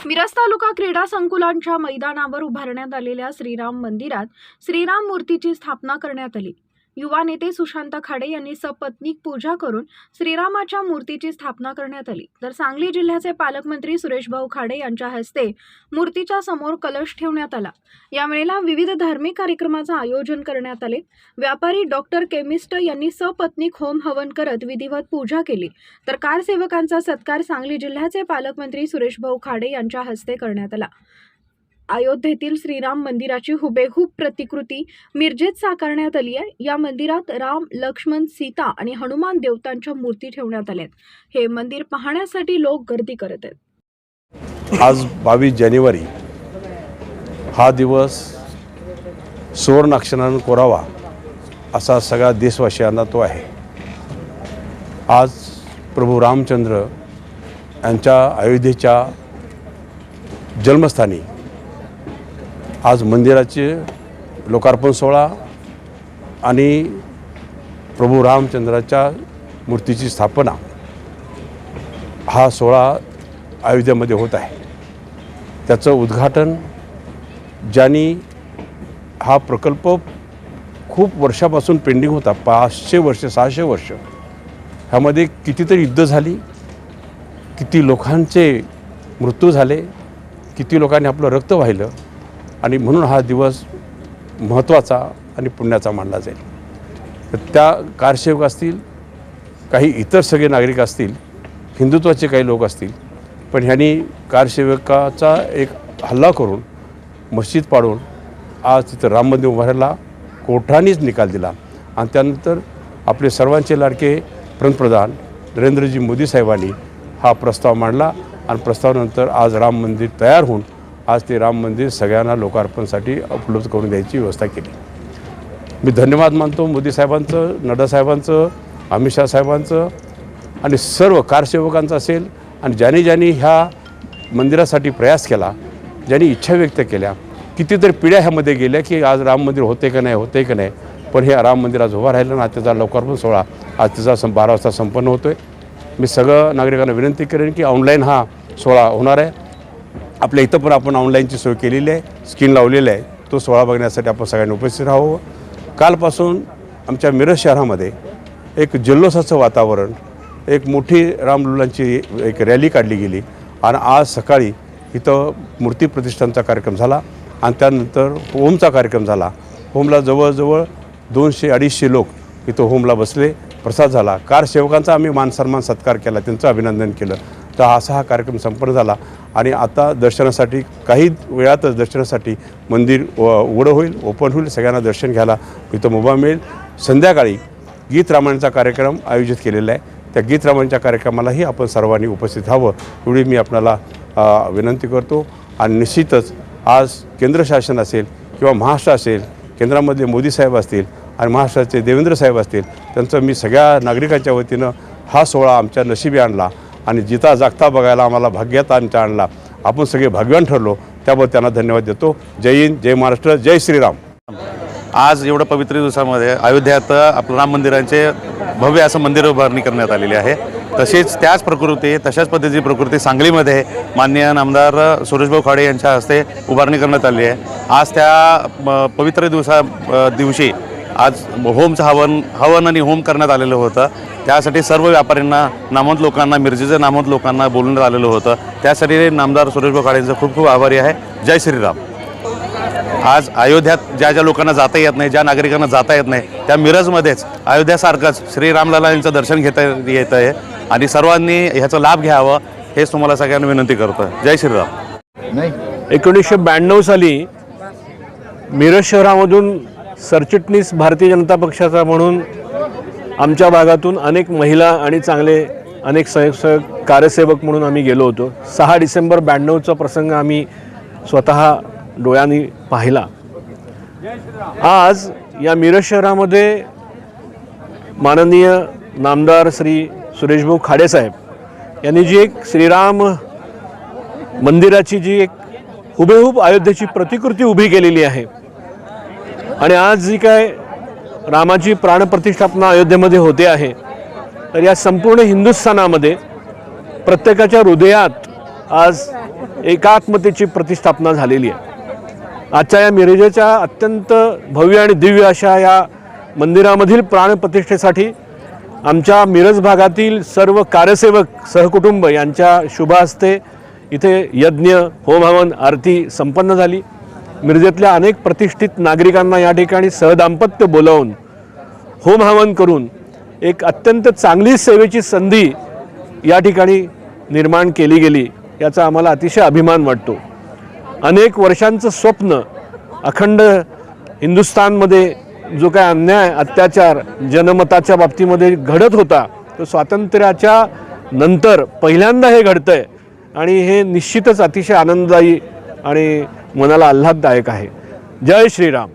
मिरज तालुका क्रीडा संकुलांच्या मैदानावर उभारण्यात आलेल्या श्रीराम मंदिरात श्रीराम मूर्तीची स्थापना करण्यात आली। युवा नेते सुशांत खाडे यांनी सपत्नीक पूजा करून श्रीरामाच्या मूर्तीची स्थापना करण्यात आली। तर सांगली जिल्ह्याचे पालकमंत्री सुरेश भाऊ खाडे यांच्या हस्ते मूर्तीच्या समोर कलश ठेवण्यात आला। या वेळेला विविध धार्मिक कार्यक्रमाचे आयोजन करण्यात आले। व्यापारी डॉक्टर केमिस्ट यांनी सपत्नीक होम हवन करत विधिवत पूजा केली। तर कारसेवकांचा सत्कार सांगली जिल्ह्याचे पालकमंत्री सुरेश भाऊ खाडे यांच्या हस्ते करण्यात आला। अयोध्येतील श्रीराम मंदिराची हुबेहूब प्रतिकृती मिरजेत साकारण्यात आली आहे। या मंदिरात राम, लक्ष्मण, सीता आणि हनुमान देवतांच्या मूर्ती ठेवण्यात आल्यात। हे मंदिर पाहण्यासाठी लोक गर्दी करत आहेत। आज 22 जानेवारी हा दिवस सुवर्णाक्षराने कोरावा असा सगळ्या देशवासियांना तो आहे। आज प्रभू रामचंद्र यांच्या अयोध्येच्या जन्मस्थानी आज मंदिराचे लोकार्पण सोहळा आणि प्रभू रामचंद्राच्या मूर्तीची स्थापना हा सोहळा अयोध्येमध्ये होत आहे। त्याचं उद्घाटन ज्यांनी हा प्रकल्प खूप वर्षापासून पेंडिंग होता, 500 वर्ष 600 वर्ष, ह्यामध्ये कितीतरी युद्ध झाली, किती लोकांचे मृत्यू झाले, किती लोकांनी आपलं रक्त वाहिलं आणि म्हणून हा दिवस महत्त्वाचा आणि पुण्याचा मानला जाईल। तर त्या कारसेवक असतील, काही इतर सगळे नागरिक असतील, हिंदुत्वाचे काही लोक असतील, पण ह्यांनी कारसेवकाचा एक हल्ला करून मस्जिद पाडून आज तिथं राम मंदिर उभारायला कोर्टानेच निकाल दिला। आणि त्यानंतर आपले सर्वांचे लाडके पंतप्रधान नरेंद्रजी मोदी साहेबांनी हा प्रस्ताव मांडला आणि प्रस्तावानंतर आज राम मंदिर तयार होऊन आज ते राम मंदिर सगळ्यांना लोकार्पणसाठी उपलब्ध करून द्यायची व्यवस्था केली। मी धन्यवाद मानतो मोदी साहेबांचं, नड्डा साहेबांचं, अमित शाह साहेबांचं आणि सर्व कारसेवकांचं असेल आणि ज्यांनी ह्या मंदिरासाठी प्रयास केला, ज्यांनी इच्छा व्यक्त केल्या, कितीतरी पिढ्या ह्यामध्ये गेल्या की आज राम मंदिर होते का नाही, पण हे राम मंदिर आज उभा राहिलं ना, त्याचा लोकार्पण सोहळा आज त्याचा 12 वाजता संपन्न होतो आहे। मी सगळं नागरिकांना विनंती करेन की ऑनलाईन हा सोहळा होणार आहे। आपल्या इथं पण आपण ऑनलाईनची सोय केलेली आहे, स्क्रीन लावलेली आहे। तो सोहळा बघण्यासाठी आपण सगळ्यांनी उपस्थित राहावं। कालपासून आमच्या मिरज शहरामध्ये एक जल्लोषाचं वातावरण, एक मोठी रामलुलांची एक रॅली काढली गेली आणि आज सकाळी इथं मूर्ती प्रतिष्ठानचा कार्यक्रम झाला आणि त्यानंतर होमचा कार्यक्रम झाला। होमला जवळजवळ 200-250 लोक इथं होमला बसले, प्रसाद झाला। कारसेवकांचा आम्ही मानसन्मान सत्कार केला, त्यांचं अभिनंदन केलं। तर असा हा कार्यक्रम संपन्न झाला आणि आता दर्शनासाठी काही वेळातच दर्शनासाठी मंदिर उघडं होईल, ओपन होईल, सगळ्यांना दर्शन घ्यायला इथं मुभा मिळेल। संध्याकाळी गीत रामायणाचा कार्यक्रम आयोजित केलेला आहे, त्या गीत रामायणाच्या कार्यक्रमालाही आपण सर्वांनी उपस्थित राहावं एवढी मी आपल्याला विनंती करतो। आणि निश्चितच आज केंद्र शासन असेल किंवा महाराष्ट्र असेल, केंद्रामधले मोदी साहेब असतील आणि महाराष्ट्राचे देवेंद्र साहेब असतील, त्यांचं मी सगळ्या नागरिकांच्या वतीनं हा सोहळा आमच्या नशिबी आणला आणि जिता जागता बघायला आम्हाला भाग्यात आणला। आपण सगळे भाग्यवान ठरलो, त्याबद्दल त्यांना धन्यवाद देतो। जय हिंद, जय महाराष्ट्र, जय श्रीराम। आज एवढं पवित्र दिवसामध्ये अयोध्यात आपलं राम मंदिरांचे भव्य असं मंदिर उभारणी करण्यात आलेली आहे। तशाच पद्धतीची प्रकृती सांगलीमध्ये माननीय नामदार सुरेशभाऊ खाडे यांच्या हस्ते उभारणी करण्यात आली आहे। आज त्या पवित्र दिवशी आज होमचं हवन आणि होम करण्यात आलेलं होतं। त्यासाठी सर्व व्यापाऱ्यांना, नामवंत लोकांना, मिरजेच्या नामवंत लोकांना बोलण्यात आलेलं होतं। त्यासाठी नामदार सुरेशभाऊ खाडे यांचं खूप खूप आभारी आहे। जय श्रीराम। आज अयोध्यात ज्या लोकांना जाता येत नाही, ज्या नागरिकांना जाता येत नाही, त्या मिरजमध्येच अयोध्यासारखंच श्रीरामलला यांचं दर्शन घेता येत आहे आणि सर्वांनी ह्याचा लाभ घ्यावा हेच तुम्हाला सगळ्यांना विनंती करतो। जय श्रीराम। 1992 साली मिरज शहरामधून सरचिटणीस भारतीय जनता पक्षाचा म्हणून आमच्या भागातून अनेक महिला आणि चांगले अनेक कार्यसेवक म्हणून आम्ही गेलो होतो। 6 डिसेंबर 92चा प्रसंग आम्ही स्वतः डोळ्यांनी पाहिला। आज या मिरज शहरामध्ये माननीय नामदार श्री सुरेशभाऊ खाडे साहेब यांनी जी एक श्रीराम मंदिराची जी एक हुबेहूब अयोध्येची प्रतिकृती उभी केलेली आहे आणि आज जी काय रामाची प्राणप्रतिष्ठापना अयोध्येमध्ये होते आहे, तर या संपूर्ण हिंदुस्थानामध्ये प्रत्येकाच्या हृदयात आज एकात्मतेची प्रतिष्ठापना झालेली आहे. आजच्या या मिरजेच्या अत्यंत भव्य आणि दिव्य अशा या मंदिरामधील प्राणप्रतिष्ठेसाठी आमच्या मिरज भागातील सर्व कार्यसेवक सहकुटुंब यांच्या शुभ हस्ते इथे यज्ञ, होम हवन, आरती संपन्न झाली. मिरजेतल्या अनेक प्रतिष्ठित नागरिकांना या ठिकाणी सहदाम्पत्य बोलावून होम हवन करून एक अत्यंत चांगली सेवेची संधी या ठिकाणी निर्माण केली गेली, याचा आम्हाला अतिशय अभिमान वाटतो. अनेक वर्षांचं स्वप्न अखंड हिंदुस्थानमध्ये जो काय अन्याय, अत्याचार जनमताच्या बाबतीमध्ये घडत होता, तो स्वातंत्र्याच्या नंतर पहिल्यांदा हे घडतंय आणि हे निश्चितच अतिशय आनंददायी आणि मनाला आल्हाददायक आहे. जय श्रीराम.